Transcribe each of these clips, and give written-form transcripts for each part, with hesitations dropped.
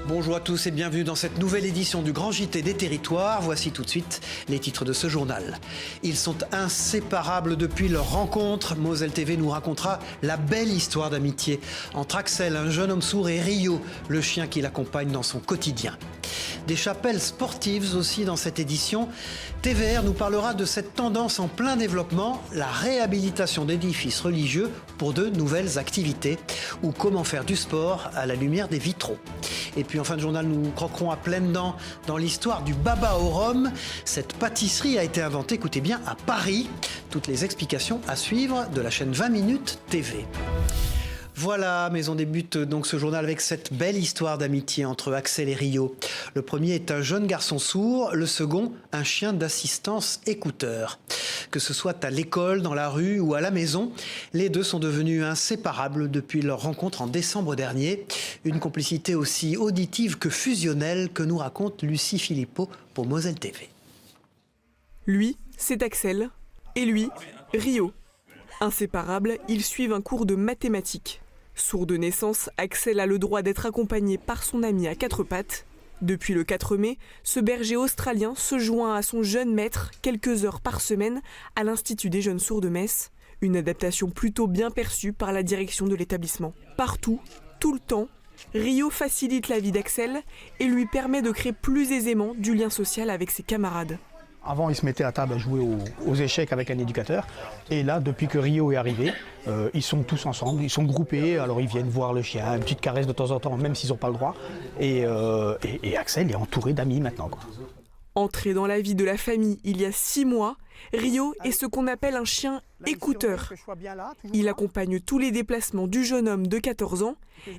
Bonjour à tous et bienvenue dans cette nouvelle édition du Grand JT des Territoires. Voici tout de suite les titres de ce journal. Ils sont inséparables depuis leur rencontre. Moselle TV nous racontera la belle histoire d'amitié entre Axel, un jeune homme sourd, et Rio, le chien qui l'accompagne dans son quotidien. Des chapelles sportives aussi dans cette édition. TVR nous parlera de cette tendance en plein développement, la réhabilitation d'édifices religieux pour de nouvelles activités, ou comment faire du sport à la lumière des vitraux. Et puis en fin de journal, nous croquerons à pleines dents dans l'histoire du baba au rhum. Cette pâtisserie a été inventée, écoutez bien, à Paris. Toutes les explications à suivre de la chaîne 20 minutes TV. Voilà, mais on débute donc ce journal avec cette belle histoire d'amitié entre Axel et Rio. Le premier est un jeune garçon sourd, le second, un chien d'assistance écouteur. Que ce soit à l'école, dans la rue ou à la maison, les deux sont devenus inséparables depuis leur rencontre en décembre dernier. Une complicité aussi auditive que fusionnelle que nous raconte Lucie Philippot pour Moselle TV. Lui, c'est Axel, et lui, Rio. Inséparables, ils suivent un cours de mathématiques. Sourd de naissance, Axel a le droit d'être accompagné par son ami à quatre pattes. Depuis le 4 mai, ce berger australien se joint à son jeune maître quelques heures par semaine à l'Institut des jeunes sourds de Metz. Une adaptation plutôt bien perçue par la direction de l'établissement. Partout, tout le temps, Rio facilite la vie d'Axel et lui permet de créer plus aisément du lien social avec ses camarades. Avant, ils se mettaient à table à jouer aux échecs avec un éducateur. Et là, depuis que Rio est arrivé, ils sont tous ensemble, ils sont groupés. Alors, ils viennent voir le chien, une petite caresse de temps en temps, même s'ils n'ont pas le droit. Et Axel est entouré d'amis maintenant, quoi. Entré dans la vie de la famille il y a 6 mois, Rio est ce qu'on appelle un chien écouteur. Il accompagne tous les déplacements du jeune homme de 14 ans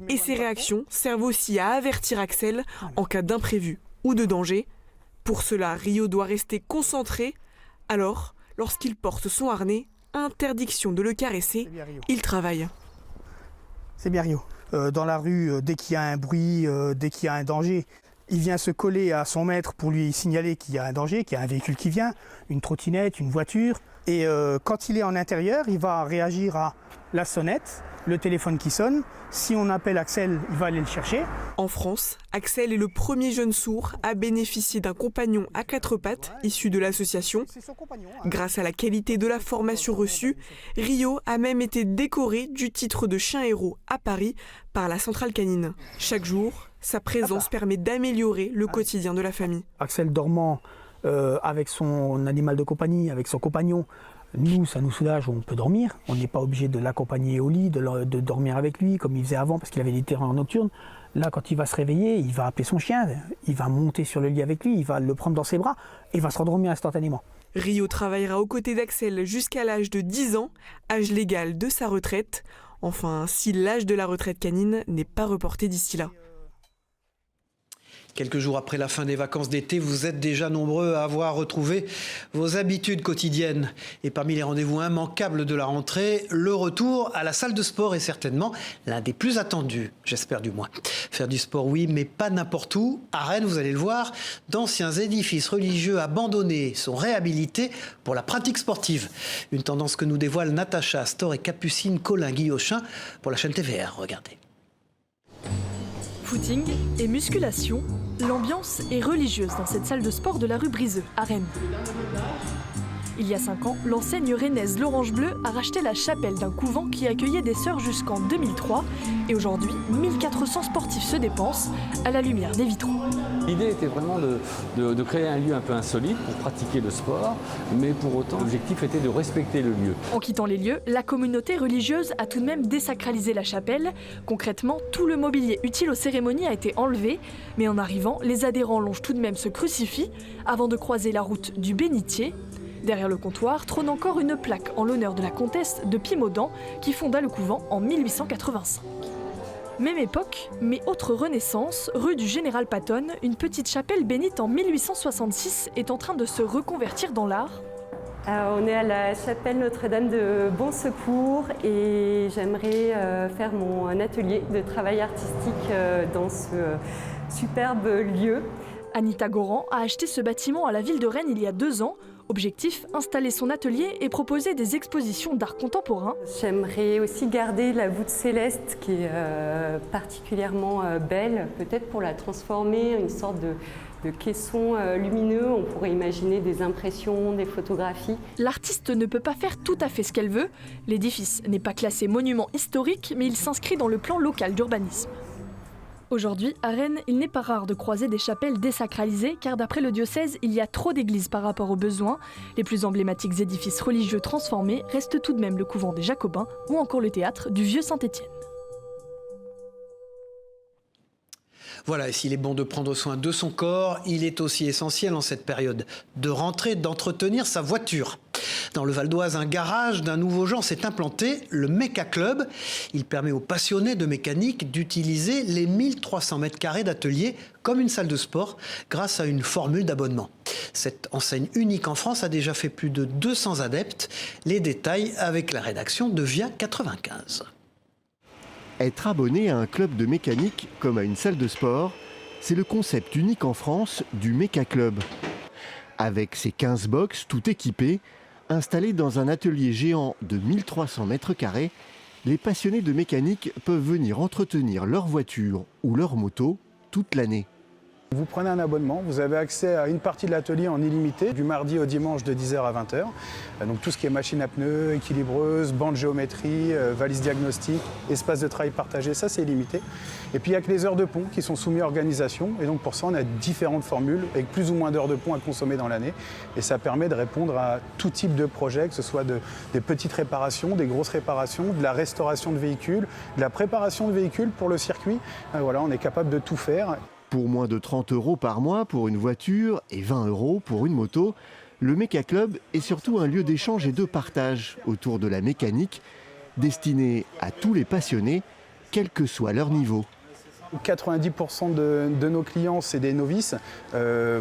et ses réactions servent aussi à avertir Axel en cas d'imprévu ou de danger. Pour cela, Rio doit rester concentré. Alors, lorsqu'il porte son harnais, interdiction de le caresser, il travaille. C'est bien Rio. Dans la rue, dès qu'il y a un bruit, dès qu'il y a un danger, il vient se coller à son maître pour lui signaler qu'il y a un danger, qu'il y a un véhicule qui vient, une trottinette, une voiture. Et quand il est en intérieur, il va réagir à la sonnette, le téléphone qui sonne. Si on appelle Axel, il va aller le chercher. En France, Axel est le premier jeune sourd à bénéficier d'un compagnon à quatre pattes issu de l'association. Grâce à la qualité de la formation reçue, Rio a même été décoré du titre de chien héros à Paris par la centrale canine. Chaque jour, sa présence permet d'améliorer le quotidien de la famille. Axel dormant avec son animal de compagnie, avec son compagnon, nous, ça nous soulage, on peut dormir. On n'est pas obligé de l'accompagner au lit, de dormir avec lui, comme il faisait avant, parce qu'il avait des terrains nocturnes. Là, quand il va se réveiller, il va appeler son chien, il va monter sur le lit avec lui, il va le prendre dans ses bras et il va se rendormir instantanément. Rio travaillera aux côtés d'Axel jusqu'à l'âge de 10 ans, âge légal de sa retraite. Enfin, si l'âge de la retraite canine n'est pas reporté d'ici là. Quelques jours après la fin des vacances d'été, vous êtes déjà nombreux à avoir retrouvé vos habitudes quotidiennes. Et parmi les rendez-vous immanquables de la rentrée, le retour à la salle de sport est certainement l'un des plus attendus, j'espère du moins. Faire du sport, oui, mais pas n'importe où. À Rennes, vous allez le voir, d'anciens édifices religieux abandonnés sont réhabilités pour la pratique sportive. Une tendance que nous dévoilent Natacha Astor et Capucine Collin-Guillochin pour la chaîne TVR. Regardez. Footing et musculation, l'ambiance est religieuse dans cette salle de sport de la rue Briseux, à Rennes. Il y a 5 ans, l'enseigne rennaise l'Orange Bleu a racheté la chapelle d'un couvent qui accueillait des sœurs jusqu'en 2003. Et aujourd'hui, 1400 sportifs se dépensent à la lumière des vitraux. L'idée était vraiment de créer un lieu un peu insolite pour pratiquer le sport, mais pour autant, l'objectif était de respecter le lieu. En quittant les lieux, la communauté religieuse a tout de même désacralisé la chapelle. Concrètement, tout le mobilier utile aux cérémonies a été enlevé. Mais en arrivant, les adhérents longent tout de même ce crucifix avant de croiser la route du bénitier. Derrière le comptoir trône encore une plaque en l'honneur de la comtesse de Pimaudan qui fonda le couvent en 1885. Même époque, mais autre renaissance, rue du Général Patton, une petite chapelle bénite en 1866 est en train de se reconvertir dans l'art. On est à la chapelle Notre-Dame de Bon Secours et j'aimerais faire mon atelier de travail artistique dans ce superbe lieu. Anita Goran a acheté ce bâtiment à la ville de Rennes il y a 2 ans. Objectif, installer son atelier et proposer des expositions d'art contemporain. J'aimerais aussi garder la voûte céleste qui est particulièrement belle, peut-être pour la transformer en une sorte de caisson lumineux. On pourrait imaginer des impressions, des photographies. L'artiste ne peut pas faire tout à fait ce qu'elle veut. L'édifice n'est pas classé monument historique, mais il s'inscrit dans le plan local d'urbanisme. Aujourd'hui, à Rennes, il n'est pas rare de croiser des chapelles désacralisées, car d'après le diocèse, il y a trop d'églises par rapport aux besoins. Les plus emblématiques édifices religieux transformés restent tout de même le couvent des Jacobins ou encore le théâtre du Vieux Saint-Étienne. Voilà, et s'il est bon de prendre soin de son corps, il est aussi essentiel en cette période de rentrer, d'entretenir sa voiture. Dans le Val d'Oise, un garage d'un nouveau genre s'est implanté, le Méca Club. Il permet aux passionnés de mécanique d'utiliser les 1300 mètres carrés d'atelier comme une salle de sport grâce à une formule d'abonnement. Cette enseigne unique en France a déjà fait plus de 200 adeptes. Les détails avec la rédaction de Via 95. Être abonné à un club de mécanique comme à une salle de sport, c'est le concept unique en France du Méca Club. Avec ses 15 box tout équipés, installés dans un atelier géant de 1300 mètres carrés, les passionnés de mécanique peuvent venir entretenir leur voiture ou leur moto toute l'année. Vous prenez un abonnement, vous avez accès à une partie de l'atelier en illimité, du mardi au dimanche de 10h à 20h. Donc tout ce qui est machine à pneus, équilibreuse, bande géométrie, valise diagnostic, espace de travail partagé, ça c'est illimité. Et puis il n'y a que les heures de pont qui sont soumises à organisation. Et donc pour ça on a différentes formules avec plus ou moins d'heures de pont à consommer dans l'année. Et ça permet de répondre à tout type de projet, que ce soit des petites réparations, des grosses réparations, de la restauration de véhicules, de la préparation de véhicules pour le circuit. Voilà, on est capable de tout faire. Pour moins de 30 € par mois pour une voiture et 20 € pour une moto, le Méca Club est surtout un lieu d'échange et de partage autour de la mécanique, destiné à tous les passionnés, quel que soit leur niveau. 90% de nos clients, c'est des novices.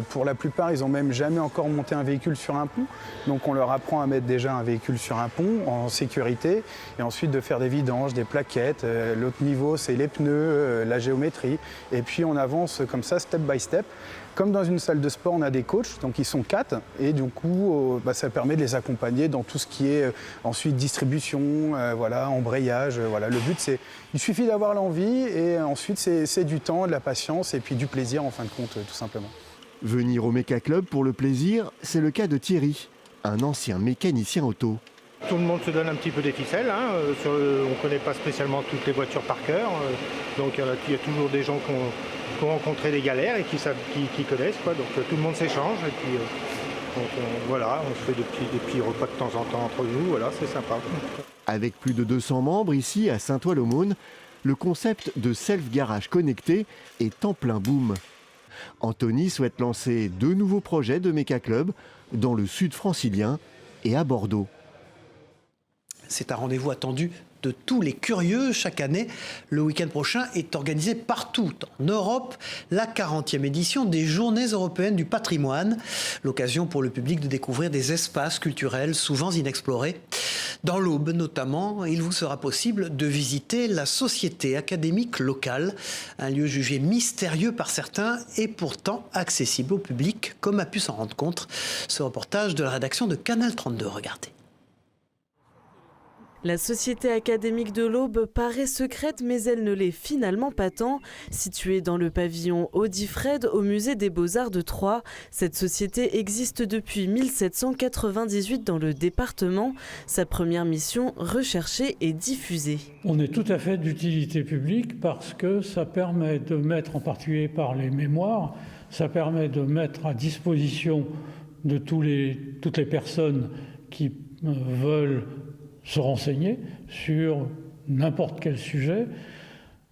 Pour la plupart, ils n'ont même jamais encore monté un véhicule sur un pont. Donc on leur apprend à mettre déjà un véhicule sur un pont en sécurité et ensuite de faire des vidanges, des plaquettes. L'autre niveau, c'est les pneus, la géométrie. Et puis on avance comme ça, step by step. Comme dans une salle de sport, on a des coachs, donc ils sont 4, et du coup, ça permet de les accompagner dans tout ce qui est ensuite distribution, voilà, embrayage. Voilà. Le but, il suffit d'avoir l'envie, et ensuite, c'est du temps, de la patience, et puis du plaisir, en fin de compte, tout simplement. Venir au Méca Club pour le plaisir, c'est le cas de Thierry, un ancien mécanicien auto. Tout le monde se donne un petit peu des ficelles, hein. On ne connaît pas spécialement toutes les voitures par cœur, donc il y a toujours des gens qui ont rencontré des galères et qui connaissent, quoi. Donc tout le monde s'échange et puis voilà, on se fait des petits repas de temps en temps entre nous, voilà, c'est sympa. Avec plus de 200 membres ici à Saint-Ouen-l'Aumône, le concept de self-garage connecté est en plein boom. Anthony souhaite lancer 2 nouveaux projets de Méca Club dans le sud francilien et à Bordeaux. C'est un rendez-vous attendu de tous les curieux chaque année. Le week-end prochain est organisé partout en Europe la 40e édition des Journées européennes du patrimoine. L'occasion pour le public de découvrir des espaces culturels souvent inexplorés. Dans l'Aube notamment, il vous sera possible de visiter la Société académique locale, un lieu jugé mystérieux par certains et pourtant accessible au public, comme a pu s'en rendre compte ce reportage de la rédaction de Canal 32. Regardez. La Société académique de l'Aube paraît secrète, mais elle ne l'est finalement pas tant. Située dans le pavillon Audifred au musée des Beaux-Arts de Troyes, cette société existe depuis 1798 dans le département. Sa première mission, rechercher et diffuser. On est tout à fait d'utilité publique parce que ça permet de mettre, en particulier par les mémoires, ça permet de mettre à disposition de toutes les personnes qui veulent se renseigner sur n'importe quel sujet.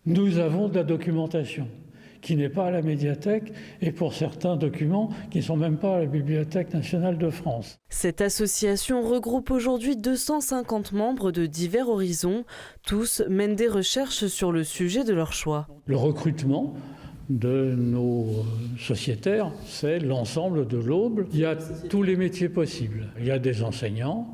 Nous avons de la documentation qui n'est pas à la médiathèque et pour certains documents qui ne sont même pas à la Bibliothèque nationale de France. Cette association regroupe aujourd'hui 250 membres de divers horizons. Tous mènent des recherches sur le sujet de leur choix. Le recrutement de nos sociétaires, c'est l'ensemble de l'Aube. Il y a tous les métiers possibles. Il y a des enseignants,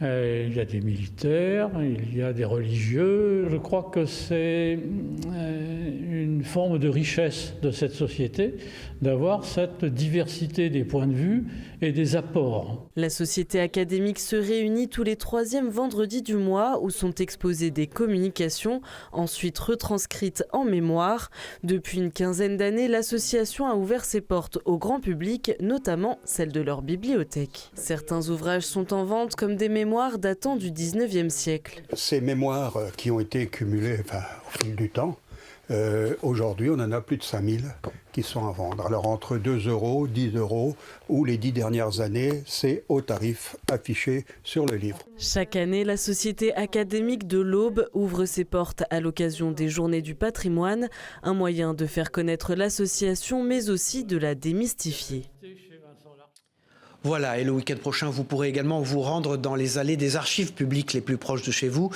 Il y a des militaires, il y a des religieux. Je crois que c'est une forme de richesse de cette société d'avoir cette diversité des points de vue et des apports. La Société académique se réunit tous les 3e vendredis du mois où sont exposées des communications, ensuite retranscrites en mémoire. Depuis une quinzaine d'années, l'association a ouvert ses portes au grand public, notamment celle de leur bibliothèque. Certains ouvrages sont en vente comme des mémoires datant du 19e siècle. Ces mémoires qui ont été cumulées au fil du temps, aujourd'hui on en a plus de 5000 qui sont à vendre. Alors entre 2 €, 10 € ou les 10 dernières années, c'est au tarif affiché sur le livre. Chaque année, la Société académique de l'Aube ouvre ses portes à l'occasion des Journées du patrimoine, un moyen de faire connaître l'association mais aussi de la démystifier. Voilà, et le week-end prochain, vous pourrez également vous rendre dans les allées des archives publiques les plus proches de chez vous.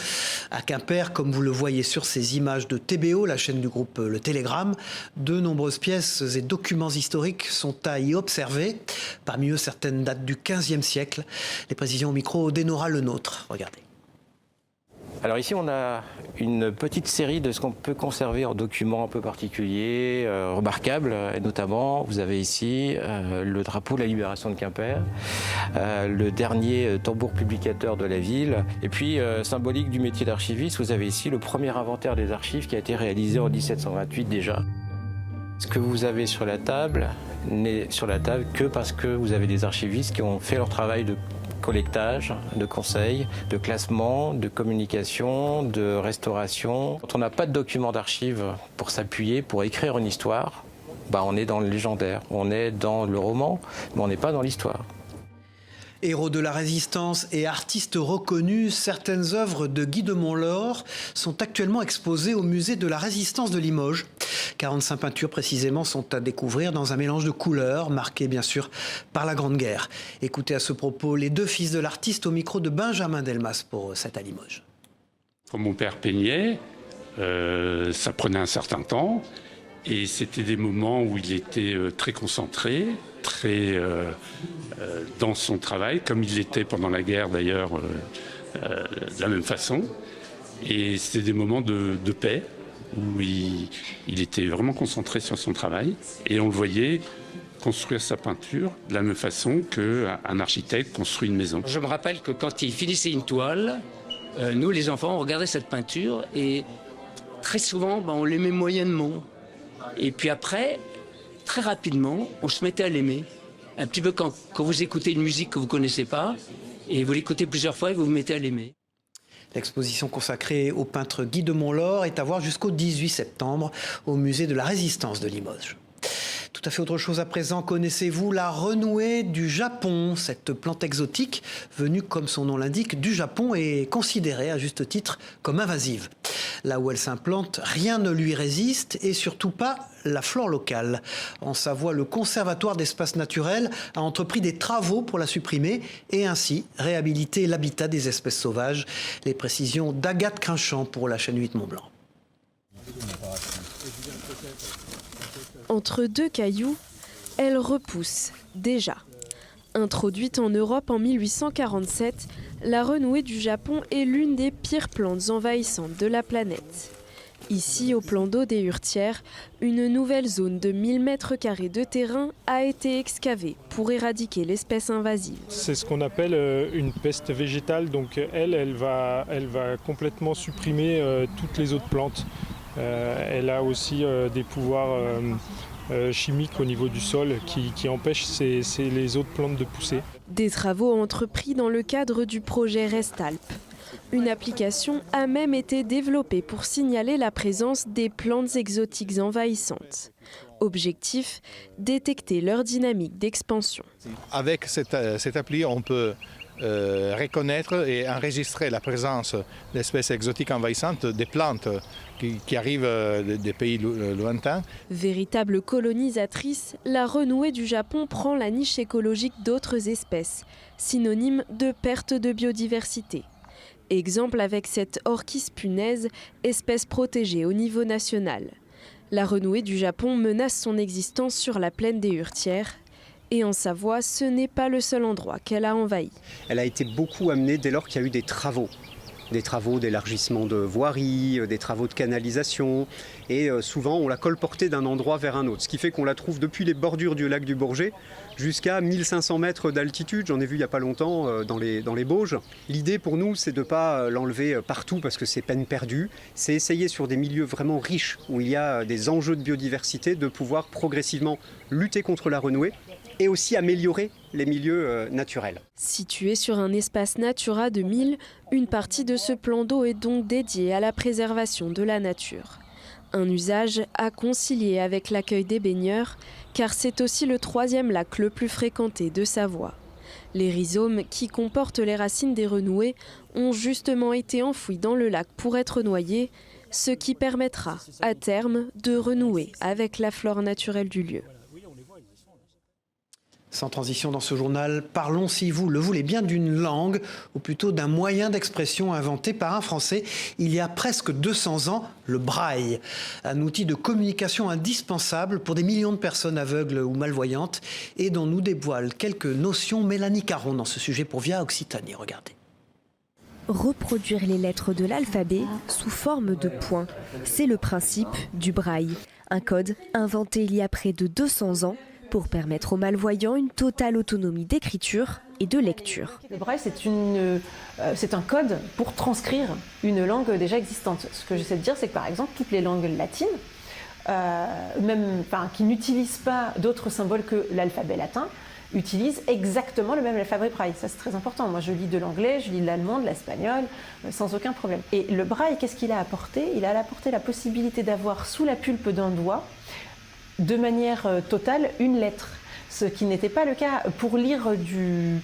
À Quimper, comme vous le voyez sur ces images de TBO, la chaîne du groupe Le Télégramme, de nombreuses pièces et documents historiques sont à y observer. Parmi eux, certaines datent du XVe siècle. Les précisions au micro d'Enora Lenôtre. Regardez. Alors ici, on a une petite série de ce qu'on peut conserver en documents un peu particuliers, remarquables. Et notamment, vous avez ici le drapeau de la libération de Quimper, le dernier tambour publicateur de la ville. Et puis, symbolique du métier d'archiviste, vous avez ici le premier inventaire des archives qui a été réalisé en 1728 déjà. Ce que vous avez sur la table n'est sur la table que parce que vous avez des archivistes qui ont fait leur travail de collectage, de conseil, de classement, de communication, de restauration. Quand on n'a pas de document d'archives pour s'appuyer, pour écrire une histoire, on est dans le légendaire, on est dans le roman, mais on n'est pas dans l'histoire. Héros de la résistance et artistes reconnus, certaines œuvres de Guy de Montlort sont actuellement exposées au musée de la Résistance de Limoges. 45 peintures précisément sont à découvrir dans un mélange de couleurs, marquées bien sûr par la Grande Guerre. Écoutez à ce propos les deux fils de l'artiste au micro de Benjamin Delmas pour 7 à Limoges. Quand mon père peignait, ça prenait un certain temps et c'était des moments où il était très concentré, très dans son travail, comme il l'était pendant la guerre d'ailleurs, de la même façon. Et c'était des moments de paix, où il était vraiment concentré sur son travail et on le voyait construire sa peinture de la même façon qu'un architecte construit une maison. Je me rappelle que quand il finissait une toile, nous les enfants, on regardait cette peinture et très souvent on l'aimait moyennement. Et puis après, très rapidement, on se mettait à l'aimer. Un petit peu quand vous écoutez une musique que vous ne connaissez pas et vous l'écoutez plusieurs fois et vous vous mettez à l'aimer. L'exposition consacrée au peintre Guy de Montlort est à voir jusqu'au 18 septembre au musée de la Résistance de Limoges. Tout à fait autre chose à présent, connaissez-vous la renouée du Japon? Cette plante exotique, venue comme son nom l'indique du Japon, est considérée à juste titre comme invasive. Là où elle s'implante, rien ne lui résiste et surtout pas la flore locale. En Savoie, le Conservatoire d'espaces naturels a entrepris des travaux pour la supprimer et ainsi réhabiliter l'habitat des espèces sauvages. Les précisions d'Agathe Crinchamp pour la chaîne 8 Mont-Blanc. Entre deux cailloux, elle repousse déjà. Introduite en Europe en 1847, la renouée du Japon est l'une des pires plantes envahissantes de la planète. Ici, au plan d'eau des Hurtières, une nouvelle zone de 1000 m² de terrain a été excavée pour éradiquer l'espèce invasive. C'est ce qu'on appelle une peste végétale, donc elle va complètement supprimer toutes les autres plantes. Elle a aussi des pouvoirs chimiques au niveau du sol qui empêchent les autres plantes de pousser. Des travaux entrepris dans le cadre du projet Restalp. Une application a même été développée pour signaler la présence des plantes exotiques envahissantes. Objectif, détecter leur dynamique d'expansion. Avec cette appli, on peut reconnaître et enregistrer la présence d'espèces exotiques envahissantes, des plantes qui arrivent des pays lointains. Véritable colonisatrice, la renouée du Japon prend la niche écologique d'autres espèces, synonyme de perte de biodiversité. Exemple avec cette orchis punaise, espèce protégée au niveau national. La renouée du Japon menace son existence sur la plaine des Hurtières. Et en Savoie, ce n'est pas le seul endroit qu'elle a envahi. Elle a été beaucoup amenée dès lors qu'il y a eu des travaux d'élargissement de voiries, des travaux de canalisation. Et souvent, on l'a colportée d'un endroit vers un autre. Ce qui fait qu'on la trouve depuis les bordures du lac du Bourget jusqu'à 1500 mètres d'altitude. J'en ai vu il n'y a pas longtemps dans les Bauges. L'idée pour nous, c'est de ne pas l'enlever partout parce que c'est peine perdue. C'est essayer sur des milieux vraiment riches où il y a des enjeux de biodiversité de pouvoir progressivement lutter contre la renouée et aussi améliorer les milieux naturels. Situé sur un espace Natura 2000, une partie de ce plan d'eau est donc dédiée à la préservation de la nature. Un usage à concilier avec l'accueil des baigneurs, car c'est aussi le 3e lac le plus fréquenté de Savoie. Les rhizomes qui comportent les racines des renouées ont justement été enfouis dans le lac pour être noyés, ce qui permettra, à terme, de renouer avec la flore naturelle du lieu. Sans transition dans ce journal, parlons, si vous le voulez bien, d'une langue, ou plutôt d'un moyen d'expression inventé par un Français il y a presque 200 ans, le braille. Un outil de communication indispensable pour des millions de personnes aveugles ou malvoyantes et dont nous dévoile quelques notions Mélanie Caron dans ce sujet pour Via Occitanie. Regardez. Reproduire les lettres de l'alphabet sous forme de points. C'est le principe du braille, un code inventé il y a près de 200 ans pour permettre aux malvoyants une totale autonomie d'écriture et de lecture. Le braille, c'est un code pour transcrire une langue déjà existante. Ce que j'essaie de dire, c'est que par exemple, toutes les langues latines, qui n'utilisent pas d'autres symboles que l'alphabet latin, utilisent exactement le même alphabet braille. Ça, c'est très important. Moi, je lis de l'anglais, je lis de l'allemand, de l'espagnol, sans aucun problème. Et le braille, qu'est-ce qu'il a apporté ? Il a apporté la possibilité d'avoir sous la pulpe d'un doigt, de manière totale, une lettre. Ce qui n'était pas le cas. Pour lire du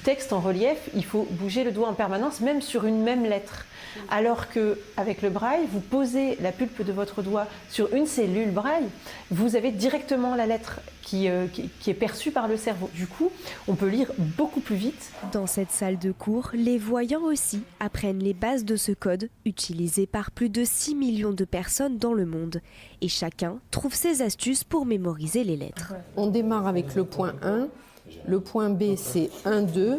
texte en relief, il faut bouger le doigt en permanence, même sur une même lettre. Alors qu'avec le braille, vous posez la pulpe de votre doigt sur une cellule braille, vous avez directement la lettre qui est perçue par le cerveau. Du coup, on peut lire beaucoup plus vite. Dans cette salle de cours, les voyants aussi apprennent les bases de ce code utilisé par plus de 6 millions de personnes dans le monde. Et chacun trouve ses astuces pour mémoriser les lettres. On démarre avec le point 1, le point B c'est 1, 2,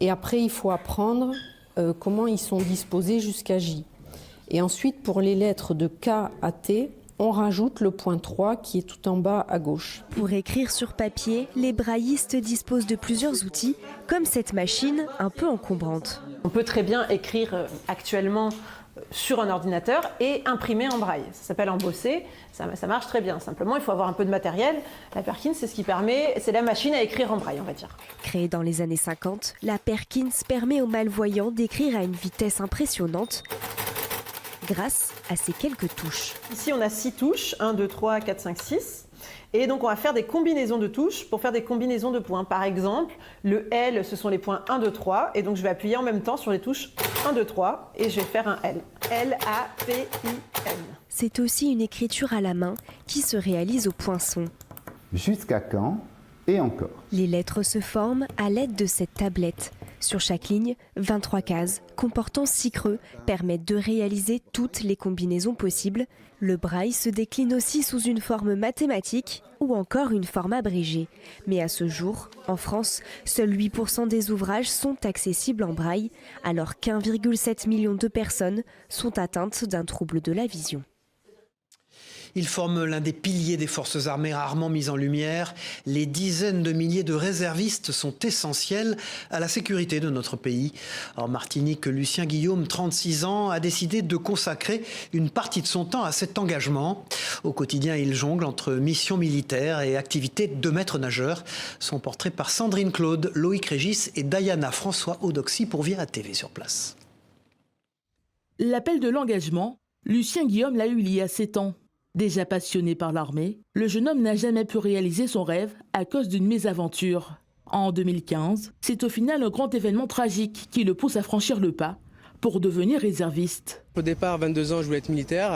et après il faut apprendre comment ils sont disposés jusqu'à J. Et ensuite, pour les lettres de K à T, on rajoute le point 3 qui est tout en bas à gauche. Pour écrire sur papier, les braillistes disposent de plusieurs outils, comme cette machine un peu encombrante. On peut très bien écrire actuellement sur un ordinateur et imprimer en braille. Ça s'appelle embosser, ça marche très bien. Simplement, il faut avoir un peu de matériel. La Perkins, c'est la machine à écrire en braille, on va dire. Créée dans les années 50, la Perkins permet aux malvoyants d'écrire à une vitesse impressionnante grâce à ces quelques touches. Ici, on a 6 touches, 1, 2, 3, 4, 5, 6. Et donc, on va faire des combinaisons de touches pour faire des combinaisons de points. Par exemple, le L, ce sont les points 1, 2, 3. Et donc, je vais appuyer en même temps sur les touches 1, 2, 3. Et je vais faire un L. L-A-P-I-N. C'est aussi une écriture à la main qui se réalise au poinçon. Jusqu'à quand et encore. Les lettres se forment à l'aide de cette tablette. Sur chaque ligne, 23 cases comportant 6 creux permettent de réaliser toutes les combinaisons possibles. Le braille se décline aussi sous une forme mathématique ou encore une forme abrégée. Mais à ce jour, en France, seuls 8% des ouvrages sont accessibles en braille, alors qu'1,7 million de personnes sont atteintes d'un trouble de la vision. Ils forment l'un des piliers des forces armées rarement mis en lumière. Les dizaines de milliers de réservistes sont essentiels à la sécurité de notre pays. En Martinique, Lucien Guillaume, 36 ans, a décidé de consacrer une partie de son temps à cet engagement. Au quotidien, il jongle entre missions militaires et activités de maître nageur. Son portrait par Sandrine Claude, Loïc Régis et Diana François Odoxy pour Via TV sur place. L'appel de l'engagement, Lucien Guillaume l'a eu il y a 7 ans. Déjà passionné par l'armée, le jeune homme n'a jamais pu réaliser son rêve à cause d'une mésaventure. En 2015, c'est au final un grand événement tragique qui le pousse à franchir le pas pour devenir réserviste. Au départ, 22 ans, je voulais être militaire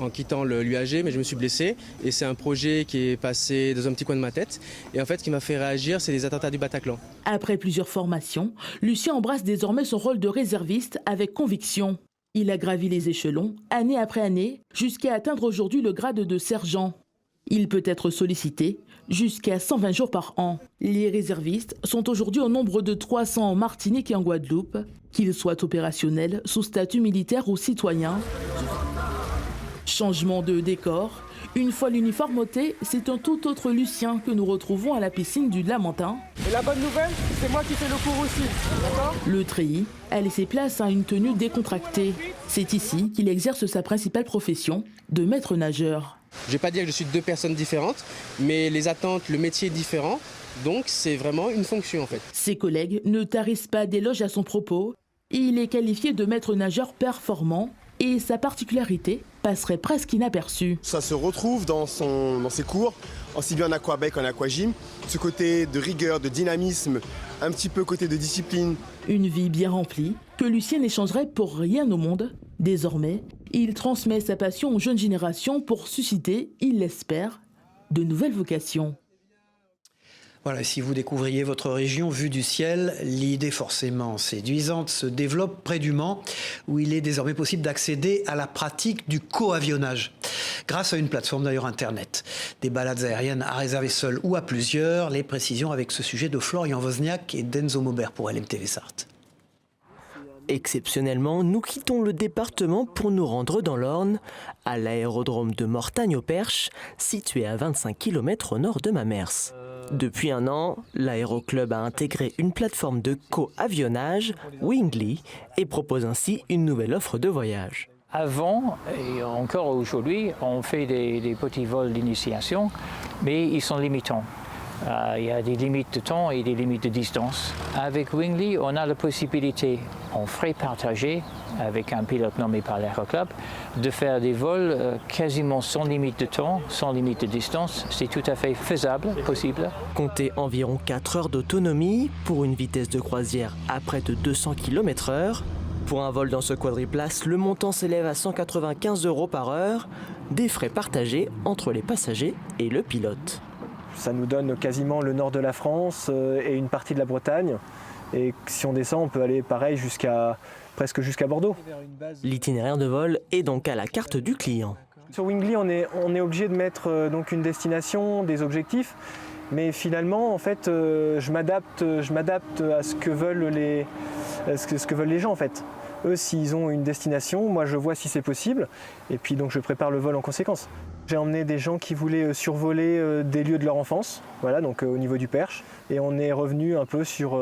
en quittant l'UAG, mais je me suis blessé. Et c'est un projet qui est passé dans un petit coin de ma tête. Et en fait, ce qui m'a fait réagir, c'est les attentats du Bataclan. Après plusieurs formations, Lucien embrasse désormais son rôle de réserviste avec conviction. Il a gravi les échelons, année après année, jusqu'à atteindre aujourd'hui le grade de sergent. Il peut être sollicité jusqu'à 120 jours par an. Les réservistes sont aujourd'hui au nombre de 300 en Martinique et en Guadeloupe, qu'ils soient opérationnels, sous statut militaire ou citoyen. Changement de décor. Une fois l'uniforme ôté, c'est un tout autre Lucien que nous retrouvons à la piscine du Lamentin. Et la bonne nouvelle, c'est moi qui fais le cours aussi, d'accord ? Le treillis a laissé place à une tenue décontractée. C'est ici qu'il exerce sa principale profession de maître nageur. Je ne vais pas dire que je suis deux personnes différentes, mais les attentes, le métier est différent, donc c'est vraiment une fonction en fait. Ses collègues ne tarissent pas d'éloges à son propos. Il est qualifié de maître nageur performant et sa particularité passerait presque inaperçue. Ça se retrouve dans ses cours, aussi bien en aquabec qu'en aquagym. Ce côté de rigueur, de dynamisme, un petit peu côté de discipline. Une vie bien remplie que Lucien n'échangerait pour rien au monde. Désormais, il transmet sa passion aux jeunes générations pour susciter, il l'espère, de nouvelles vocations. Voilà, si vous découvriez votre région vue du ciel, l'idée forcément séduisante se développe près du Mans, où il est désormais possible d'accéder à la pratique du coavionnage, grâce à une plateforme d'ailleurs internet. Des balades aériennes à réserver seules ou à plusieurs, les précisions avec ce sujet de Florian Wozniak et d'Enzo Maubert pour LMTV Sarthe. Exceptionnellement, nous quittons le département pour nous rendre dans l'Orne, à l'aérodrome de Mortagne-au-Perche, situé à 25 km au nord de Mamers. Depuis un an, l'aéroclub a intégré une plateforme de co-avionnage, Wingly, et propose ainsi une nouvelle offre de voyage. Avant, et encore aujourd'hui, on fait des petits vols d'initiation, mais ils sont limitants. Il y a des limites de temps et des limites de distance. Avec Wingly, on a la possibilité, en frais partagés, avec un pilote nommé par l'aéroclub, de faire des vols quasiment sans limite de temps, sans limite de distance. C'est tout à fait faisable, possible. Comptez environ 4 heures d'autonomie pour une vitesse de croisière à près de 200 km/h. Pour un vol dans ce quadriplace, le montant s'élève à 195 € par heure, des frais partagés entre les passagers et le pilote. Ça nous donne quasiment le nord de la France et une partie de la Bretagne. Et si on descend, on peut aller pareil presque jusqu'à Bordeaux. L'itinéraire de vol est donc à la carte du client. Sur Wingly, on est obligé de mettre donc une destination, des objectifs. Mais finalement, en fait, je m'adapte à ce que veulent les gens, en fait. Eux, s'ils ont une destination, moi, je vois si c'est possible. Et puis, donc, je prépare le vol en conséquence. J'ai emmené des gens qui voulaient survoler des lieux de leur enfance, voilà, donc au niveau du Perche. Et on est revenu un peu sur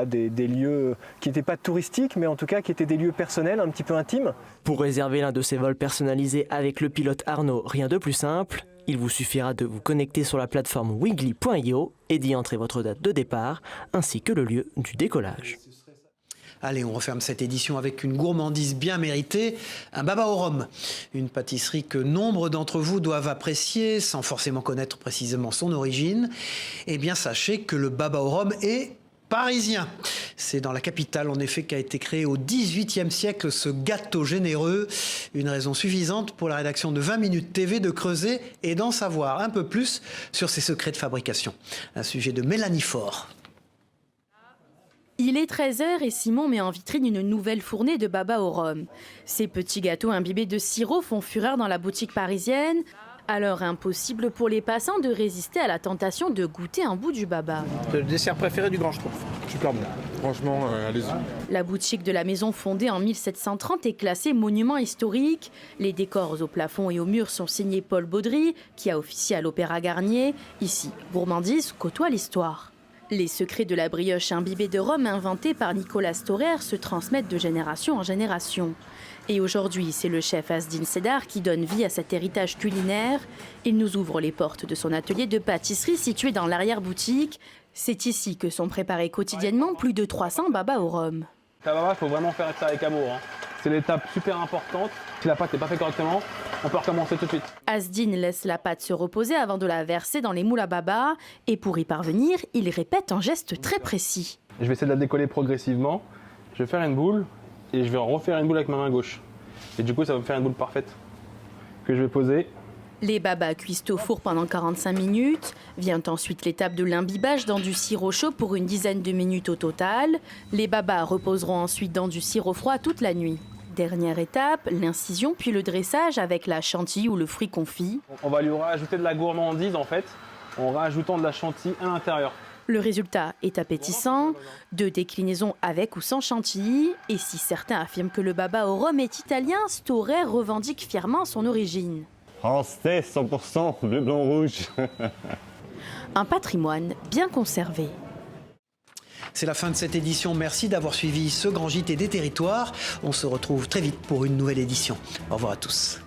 des lieux qui n'étaient pas touristiques, mais en tout cas qui étaient des lieux personnels, un petit peu intimes. Pour réserver l'un de ces vols personnalisés avec le pilote Arnaud, rien de plus simple. Il vous suffira de vous connecter sur la plateforme wingly.io et d'y entrer votre date de départ, ainsi que le lieu du décollage. Allez, on referme cette édition avec une gourmandise bien méritée, un baba au rhum. Une pâtisserie que nombre d'entre vous doivent apprécier sans forcément connaître précisément son origine. Eh bien, sachez que le baba au rhum est parisien. C'est dans la capitale, en effet, qu'a été créé au XVIIIe siècle ce gâteau généreux. Une raison suffisante pour la rédaction de 20 minutes TV de creuser et d'en savoir un peu plus sur ses secrets de fabrication. Un sujet de Mélanie Faure. Il est 13h et Simon met en vitrine une nouvelle fournée de baba au rhum. Ces petits gâteaux imbibés de sirop font fureur dans la boutique parisienne. Alors impossible pour les passants de résister à la tentation de goûter un bout du baba. C'est le dessert préféré du grand, je trouve. Super bon. Franchement, allez-y. La boutique de la maison fondée en 1730 est classée monument historique. Les décors au plafond et aux murs sont signés Paul Baudry, qui a officié à l'Opéra Garnier. Ici, gourmandise côtoie l'histoire. Les secrets de la brioche imbibée de rhum inventée par Nicolas Storer se transmettent de génération en génération. Et aujourd'hui, c'est le chef Asdine Sédar qui donne vie à cet héritage culinaire. Il nous ouvre les portes de son atelier de pâtisserie situé dans l'arrière-boutique. C'est ici que sont préparés quotidiennement plus de 300 babas au rhum. La baba, il faut vraiment faire ça avec amour. C'est l'étape super importante. Si la pâte n'est pas faite correctement, on peut recommencer tout de suite. Asdine laisse la pâte se reposer avant de la verser dans les moules à baba. Et pour y parvenir, il répète un geste très précis. Je vais essayer de la décoller progressivement. Je vais faire une boule et je vais refaire une boule avec ma main gauche. Et du coup, ça va me faire une boule parfaite que je vais poser. Les babas cuisent au four pendant 45 minutes. Vient ensuite l'étape de l'imbibage dans du sirop chaud pour une dizaine de minutes au total. Les babas reposeront ensuite dans du sirop froid toute la nuit. Dernière étape, l'incision puis le dressage avec la chantilly ou le fruit confit. On va lui rajouter de la gourmandise en fait, en rajoutant de la chantilly à l'intérieur. Le résultat est appétissant, 2 déclinaisons avec ou sans chantilly, et si certains affirment que le baba au rhum est italien, Storer revendique fièrement son origine. Français 100%, bleu, blanc, rouge. Un patrimoine bien conservé. C'est la fin de cette édition. Merci d'avoir suivi ce Grand JT des Territoires. On se retrouve très vite pour une nouvelle édition. Au revoir à tous.